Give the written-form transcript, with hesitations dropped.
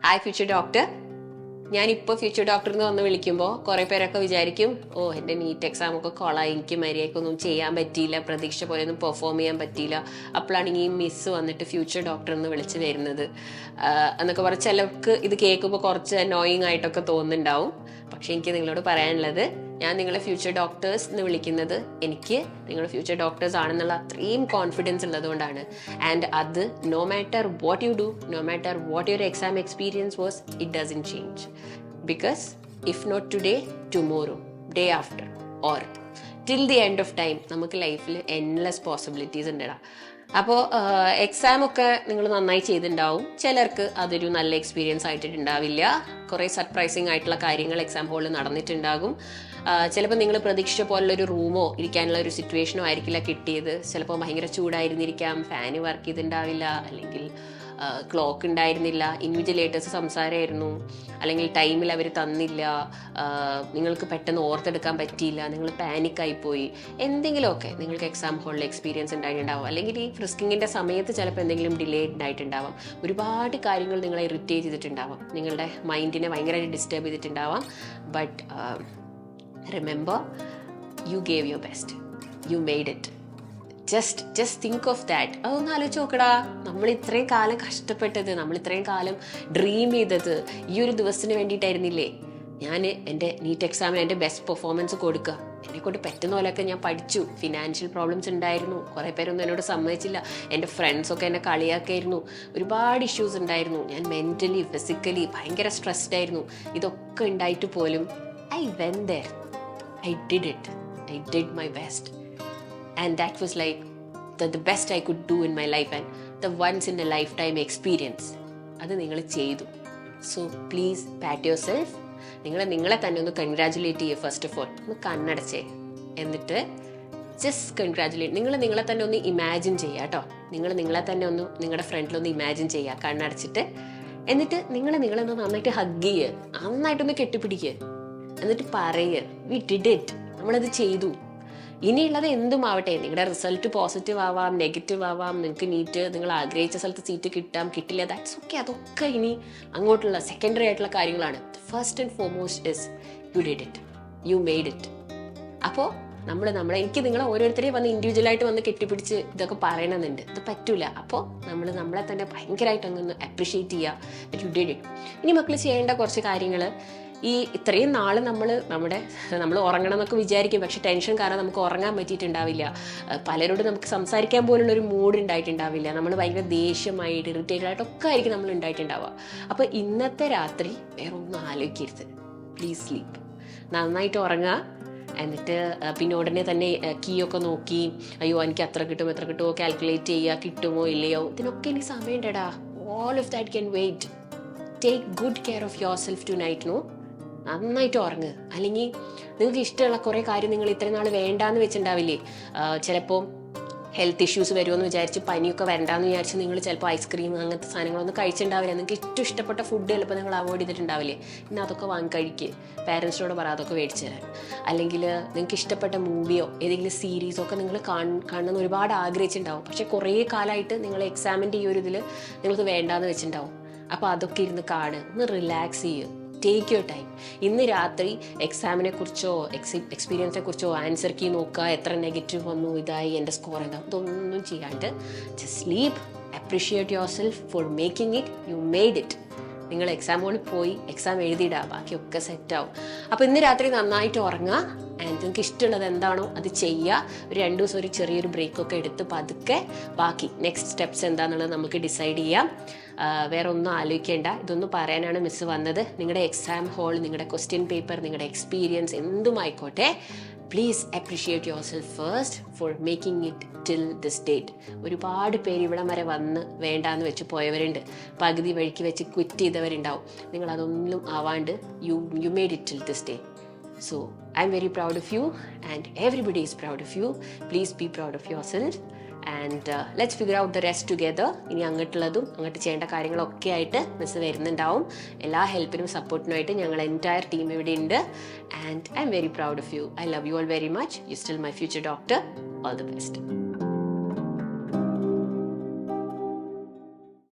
Hi future doctor. ഞാനിപ്പോൾ future doctor എന്ന് വന്ന് വിളിക്കുമ്പോൾ കുറേ പേരൊക്കെ വിചാരിക്കും, ഓ എൻ്റെ നീറ്റ് എക്സാം ഒക്കെ കൊളായി, എനിക്ക് മര്യാദക്കൊന്നും ചെയ്യാൻ പറ്റിയില്ല, പ്രതീക്ഷ പോലെ ഒന്നും പെർഫോം ചെയ്യാൻ പറ്റിയില്ല, അപ്പോഴാണ് ഈ മിസ് വന്നിട്ട് ഫ്യൂച്ചർ ഡോക്ടർ എന്ന് വിളിച്ച് വരുന്നത് എന്നൊക്കെ പറഞ്ഞ് ചിലർക്ക് ഇത് കേൾക്കുമ്പോൾ കുറച്ച് അനോയിങ് ആയിട്ടൊക്കെ തോന്നുന്നുണ്ടാവും. പക്ഷെ എനിക്ക് നിങ്ങളോട് പറയാനുള്ളത്, ഞാൻ നിങ്ങളെ ഫ്യൂച്ചർ ഡോക്ടേഴ്സ് എന്ന് വിളിക്കുന്നത് എനിക്ക് നിങ്ങൾ ഫ്യൂച്ചർ ഡോക്ടേഴ്സ് ആണെന്നുള്ള അത്രയും കോൺഫിഡൻസ് ഉള്ളതുകൊണ്ടാണ്. ആൻഡ് അത് no matter what you do, no matter what your exam experience was, it doesn't change. Because if not today, tomorrow, day after or till the end of time നമുക്ക് ലൈഫിൽ endless possibilities ഉണ്ടടാ. അപ്പോൾ exam ഒക്കെ നിങ്ങൾ നന്നായി ചെയ്തിട്ടുണ്ടാവും. ചിലർക്ക് അതൊരു നല്ല എക്സ്പീരിയൻസ് ആയിട്ടുണ്ടാവില്ല. കുറേ സർപ്രൈസിങ് ആയിട്ടുള്ള കാര്യങ്ങൾ എക്സാം ഹോളിൽ നടന്നിട്ടുണ്ടാകും. ചിലപ്പോൾ നിങ്ങൾ പ്രതീക്ഷിച്ച പോലുള്ളൊരു റൂമോ ഇരിക്കാനുള്ള ഒരു സിറ്റുവേഷനോ ആയിരിക്കില്ല കിട്ടിയത്. ചിലപ്പോൾ ഭയങ്കര ചൂടായിരുന്നിരിക്കാം, ഫാന് വർക്ക് ചെയ്തിട്ടുണ്ടാവില്ല, അല്ലെങ്കിൽ ക്ലോക്ക് ഉണ്ടായിരുന്നില്ല, ഇൻവിജിലേറ്റേഴ്സ് സംസാരമായിരുന്നു, അല്ലെങ്കിൽ ടൈമിൽ അവർ തന്നില്ല, നിങ്ങൾക്ക് പെട്ടെന്ന് ഓർത്തെടുക്കാൻ പറ്റിയില്ല, നിങ്ങൾ പാനിക്കായിപ്പോയി, എന്തെങ്കിലുമൊക്കെ നിങ്ങൾക്ക് എക്സാം ഹോളിൽ എക്സ്പീരിയൻസ് ഉണ്ടായിട്ടുണ്ടാവും. അല്ലെങ്കിൽ ഈ ഫ്രിസ്കിങ്ങിൻ്റെ സമയത്ത് ചിലപ്പോൾ എന്തെങ്കിലും ഡിലേ ഉണ്ടായിട്ടുണ്ടാവാം. ഒരുപാട് കാര്യങ്ങൾ നിങ്ങളെ ഇറിറ്റേറ്റ് ചെയ്തിട്ടുണ്ടാവാം, നിങ്ങളുടെ മൈൻഡിനെ ഭയങ്കരമായിട്ട് ഡിസ്റ്റർബ് ചെയ്തിട്ടുണ്ടാവാം. But remember, you gave your best, you made it. just think of that. അതൊന്ന് ആലോചിച്ച് നോക്കടാ. നമ്മൾ ഇത്രയും കാലം കഷ്ടപ്പെട്ടത്, നമ്മൾ ഇത്രയും കാലം ഡ്രീം ചെയ്തത് ഈ ഒരു ദിവസത്തിന് വേണ്ടിയിട്ടായിരുന്നില്ലേ? ഞാൻ എൻ്റെ നീറ്റ് എക്സാമിന് എൻ്റെ ബെസ്റ്റ് പെർഫോമൻസ് കൊടുക്കുക, എന്നെക്കൊണ്ട് പറ്റുന്ന പോലെയൊക്കെ ഞാൻ പഠിച്ചു. ഫിനാൻഷ്യൽ പ്രോബ്ലംസ് ഉണ്ടായിരുന്നു, കുറേ പേരൊന്നും എന്നോട് സമ്മതിച്ചില്ല, എൻ്റെ ഫ്രണ്ട്സൊക്കെ എന്നെ കളിയാക്കായിരുന്നു, ഒരുപാട് ഇഷ്യൂസ് ഉണ്ടായിരുന്നു, ഞാൻ മെൻ്റലി ഫിസിക്കലി ഭയങ്കര സ്ട്രെസ്ഡ് ആയിരുന്നു. ഇതൊക്കെ ഉണ്ടായിട്ട് പോലും I went there, I did it, I did my best, and that was like the best I could do in my life, and the once in a lifetime experience. അത് നിങ്ങൾ ചെയ്തു. So please PAT your self. നിങ്ങളെ തന്നെ ഒന്ന് congratulate ചെയ്യുക. First of all ഒന്ന് കണ്ണടച്ചേ, എന്നിട്ട് just congratulate. നിങ്ങളെ തന്നെ ഒന്ന് ഇമാജിൻ ചെയ്യുക കേട്ടോ. നിങ്ങളെ തന്നെ ഒന്ന് നിങ്ങളുടെ ഫ്രണ്ടിലൊന്ന് ഇമാജിൻ ചെയ്യുക കണ്ണടച്ചിട്ട്. എന്നിട്ട് നിങ്ങളൊന്ന് നന്നായിട്ട് ഹഗ് ചെയ്യുക, നന്നായിട്ടൊന്ന് കെട്ടിപ്പിടിക്കുക, എന്നിട്ട് പറയുക, വി ഡിഡ് ഇറ്റ്, നമ്മളത് ചെയ്തു. ഇനിയുള്ളത് എന്തും ആവട്ടെ, നിങ്ങളുടെ റിസൾട്ട് പോസിറ്റീവ് ആവാം, നെഗറ്റീവ് ആവാം, നിങ്ങൾക്ക് നീറ്റ് നിങ്ങൾ ആഗ്രഹിച്ച സ്ഥലത്ത് സീറ്റ് കിട്ടാം, കിട്ടില്ല, ദാറ്റ്സ് ഓക്കെ. അതൊക്കെ ഇനി അങ്ങോട്ടുള്ള സെക്കൻഡറി ആയിട്ടുള്ള കാര്യങ്ങളാണ്. First and foremost is you did it, U made it. അപ്പോൾ എനിക്ക് നിങ്ങളെ ഓരോരുത്തരെയും വന്ന് ഇൻഡിവിജ്വലായിട്ട് വന്ന് കെട്ടിപ്പിടിച്ച് ഇതൊക്കെ പറയണമെന്നുണ്ട്, ഇത് പറ്റൂല. അപ്പോൾ നമ്മളെ തന്നെ ഭയങ്കരമായിട്ട് അങ്ങ് അപ്രിഷിയേറ്റ് ചെയ്യുക, യു ഡിഡ് ഇറ്റ്. ഇനി മക്കൾ ചെയ്യേണ്ട കുറച്ച് കാര്യങ്ങൾ, ഈ ഇത്രയും നാൾ നമ്മൾ ഉറങ്ങണം എന്നൊക്കെ വിചാരിക്കും, പക്ഷെ ടെൻഷൻ കാരണം നമുക്ക് ഉറങ്ങാൻ പറ്റിയിട്ടുണ്ടാവില്ല. പലരോട് നമുക്ക് സംസാരിക്കാൻ പോലുള്ളൊരു മൂഡ് ഉണ്ടായിട്ടുണ്ടാവില്ല. നമ്മൾ ഭയങ്കര ദേഷ്യമായിട്ട് ഇറിറ്റേറ്റഡ് ആയിട്ടൊക്കെ ആയിരിക്കും നമ്മൾ ഉണ്ടായിട്ടുണ്ടാവുക. അപ്പോൾ ഇന്നത്തെ രാത്രി വേറെ ഒന്നും ആലോചിക്കരുത്, പ്ലീസ് സ്ലീപ്പ്, നന്നായിട്ട് ഉറങ്ങുക. എന്നിട്ട് പിന്നെ ഉടനെ തന്നെ കീ ഒക്കെ നോക്കി, അയ്യോ എനിക്ക് എത്ര കിട്ടുമോ കാൽക്കുലേറ്റ് ചെയ്യുക, കിട്ടുമോ ഇല്ലയോ, ഇതിനൊക്കെ ഇനി സമയമുണ്ടടാ. All of that can wait. Take good care of yourself tonight. നന്നായിട്ട് ഉറങ്ങുക. അല്ലെങ്കിൽ നിങ്ങൾക്ക് ഇഷ്ടമുള്ള കുറേ കാര്യം നിങ്ങൾ ഇത്രയും നാൾ വേണ്ടാന്ന് വെച്ചിട്ടുണ്ടാവില്ലേ. ചിലപ്പോൾ ഹെൽത്ത് ഇഷ്യൂസ് വരുമെന്ന് വിചാരിച്ച്, പനിയൊക്കെ വരണ്ടാന്ന് വിചാരിച്ച് നിങ്ങൾ ചിലപ്പോൾ ഐസ്ക്രീം അങ്ങനത്തെ സാധനങ്ങളൊന്നും കഴിച്ചിട്ടുണ്ടാവില്ല. നിങ്ങൾക്ക് ഏറ്റവും ഇഷ്ടപ്പെട്ട ഫുഡ് ചിലപ്പോൾ നിങ്ങൾ അവോയ്ഡ് ചെയ്തിട്ടുണ്ടാവില്ലേ. ഇന്ന് അതൊക്കെ വാങ്ങി കഴിക്കുക, പാരൻസിനോട് പറ അതൊക്കെ മേടിച്ച് തരാൻ. അല്ലെങ്കിൽ നിങ്ങൾക്ക് ഇഷ്ടപ്പെട്ട മൂവിയോ ഏതെങ്കിലും സീരീസോ ഒക്കെ നിങ്ങൾ കാണുന്ന ഒരുപാട് ആഗ്രഹിച്ചിട്ടുണ്ടാവും, പക്ഷെ കുറേ കാലമായിട്ട് നിങ്ങൾ എക്സാമിൻ്റെ ഈ ഒരു ഇതിൽ നിങ്ങൾക്ക് വേണ്ടാന്ന് വെച്ചിട്ടുണ്ടാവും. അപ്പോൾ അതൊക്കെ ഇരുന്ന് കാണുക, ഒന്ന് റിലാക്സ് ചെയ്യുക, ടേക്ക് യുവർ ടൈം. ഇന്ന് രാത്രി എക്സാമിനെ കുറിച്ചോ എക്സ്പീരിയൻസിനെ കുറിച്ചോ ആൻസർ കീ നോക്കുക, എത്ര നെഗറ്റീവ് വന്നു, ഇതായി, എൻ്റെ സ്കോർ എന്താ, ഇതൊന്നും ചെയ്യാണ്ട് just sleep, appreciate your self for making it, U made it. നിങ്ങൾ എക്സാം ഹോളിൽ പോയി എക്സാം എഴുതിയിടുക, ബാക്കിയൊക്കെ സെറ്റാവും. അപ്പോൾ ഇന്ന് രാത്രി നന്നായിട്ട് ഉറങ്ങുക, ആൻഡ് നിങ്ങൾക്ക് ഇഷ്ടമുള്ളത് എന്താണോ അത് ചെയ്യുക. ഒരു 2 ദിവസം ഒരു ചെറിയൊരു ബ്രേക്കൊക്കെ എടുത്ത് പതുക്കെ ബാക്കി നെക്സ്റ്റ് സ്റ്റെപ്സ് എന്താണെന്നുള്ളത് നമുക്ക് ഡിസൈഡ് ചെയ്യാം. വേറെ ഒന്നും ആലോചിക്കേണ്ട. ഇതൊന്നും പറയാനാണ് മിസ് വന്നത്. നിങ്ങളുടെ എക്സാം ഹോൾ, നിങ്ങളുടെ ക്വസ്റ്റ്യൻ പേപ്പർ, നിങ്ങളുടെ എക്സ്പീരിയൻസ് എന്തുമായിക്കോട്ടെ, please appreciate yourself first for making it till this date. ഒരുപാട് പേര് ഇവിടം വരെ വന്ന് വേണ്ടാന്ന് വെച്ച് പോയവരുണ്ട്, പകുതി വഴിക്ക് വെച്ച് ക്വിറ്റ് ചെയ്തവരുണ്ടാവും. നിങ്ങളതൊന്നും ആവാണ്ട് you made it till this day. So I'm very proud of you, and everybody is proud of you. Please be proud of yourself, and let's figure out the rest together. ഇനി അങ്ങോട്ട് ചെയ്യേണ്ട കാര്യങ്ങളൊക്കെ ആയിട്ട് miss വരുന്നുണ്ടാവും. എല്ലാ ഹെൽപ്പിനും സപ്പോർട്ടിനുമായിട്ട് ഞങ്ങൾ entire team ഇവിടെ ഉണ്ട്, and I'm very proud of you. I love you all very much. You're still my future doctor. All the best.